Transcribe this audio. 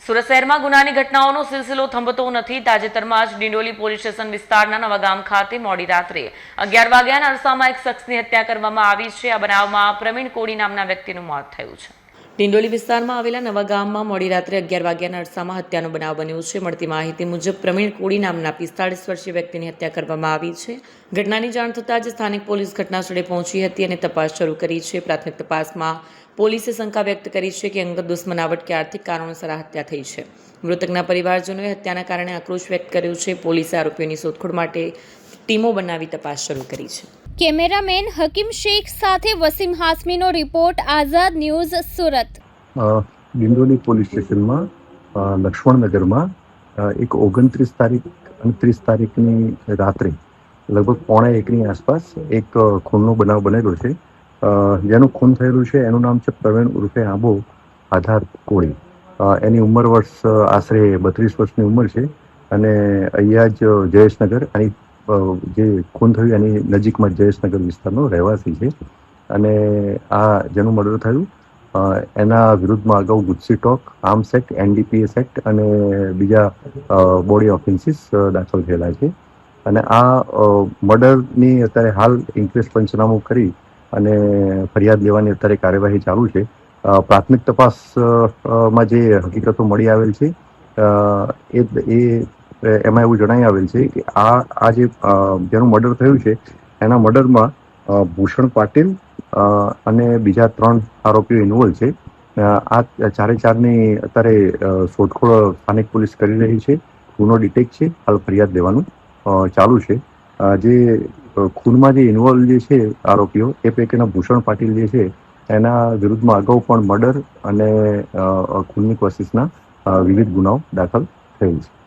સુરત શહેરમાં ગુનાની ઘટનાઓનો સિલસિલો થંભતો નથી। તાજેતરમાં જ ડિંડોલી પોલીસ સ્ટેશન વિસ્તારના નવાગામ ખાતે મોડી રાત્રે 11 વાગ્યાના અરસામાં એક શખ્સની હત્યા કરવામાં આવી છે। આ બનાવમાં પ્રવીણ કોડી નામના વ્યક્તિનું મોત થયું છે। ડિંડોલી વિસ્તારમાં આવેલા નવાગામમાં મોડી રાત્રે 11 વાગ્યાના અરસામાં હત્યાનો બનાવ બન્યો છે। મળતી માહિતી મુજબ પ્રવીણ કોડી નામના 45 વર્ષીય વ્યક્તિની હત્યા કરવામાં આવી છે। ઘટનાની જાણ થતાં જ સ્થાનિક પોલીસ ઘટનાસ્થળે પહોંચી હતી અને તપાસ શરૂ કરી છે। પ્રાથમિક તપાસમાં પોલીસે શંકા વ્યક્ત કરી છે કે અંગત દુશ્મનાવટ કે આર્થિક કારણોસર આ હત્યા થઈ છે। મૃતકના પરિવારજનોએ હત્યાના કારણે આક્રોશ વ્યક્ત કર્યો છે। પોલીસે આરોપીઓની શોધખોળ માટે ટીમો બનાવી તપાસ શરૂ કરી છે। કેમેરામેન હકીમ શેખ સાથે વસીમ હાસમીનો રિપોર્ટ, આઝાદ ન્યૂઝ, સુરત। ડિંડોલી પોલીસ સ્ટેશનમાં લક્ષ્મણનગરમાં એક 29 તારીખ અને 30 તારીખની રાત્રે લગભગ 1:15ની આસપાસ એક ખૂનનો બનાવ બનેલો છે। જેનું ખૂન થયેલું છે એનું નામ છે પ્રવીણ ઉર્ફે આંબો આધાર કોળી। એની ઉંમર વર્ષ આશરે 32 વર્ષની ઉંમર છે અને અહીંયા જ જયેશનગર અને જે ખૂન થયું એની નજીકમાં જયેશનગર વિસ્તારનો રહેવાસી છે અને આ જેનું મર્ડર થયું એના વિરુદ્ધમાં અગાઉ ગુસ્સી ટોક, આર્મ્સ એક્ટ, NDPS એક્ટ અને બીજા બોડી ઓફેન્સીસ દાખલ થયેલા છે અને આ મર્ડરની અત્યારે હાલ ઇન્ક્વેસ્ટ પંચનામું કરી અને ફરિયાદ લેવાની અત્યારે કાર્યવાહી ચાલુ છે। પ્રાથમિક તપાસમાં જે હકીકતો મળી આવેલ છે એમાં એવું જણાઈ આવેલ છે કે આ જેનું મર્ડર થયું છે એના મર્ડરમાં ભૂષણ પાટીલ અને બીજા 3 આરોપીઓ ઇન્વોલ્વ છે। આ ચારે ચારની અત્યારે શોધખોળ સ્થાનિક પોલીસ કરી રહી છે। ગુનો ડિટેક્ટ છે, હાલ ફરિયાદ લેવાનું ચાલુ છે। જે ખૂનમાં જે ઇન્વોલ્વ જે છે આરોપીઓ એ પૈકીના ભૂષણ પાટીલ જે છે એના વિરુદ્ધમાં અગાઉ પણ મર્ડર અને ખૂનની કોશિશના વિવિધ ગુનાઓ દાખલ થયેલ છે।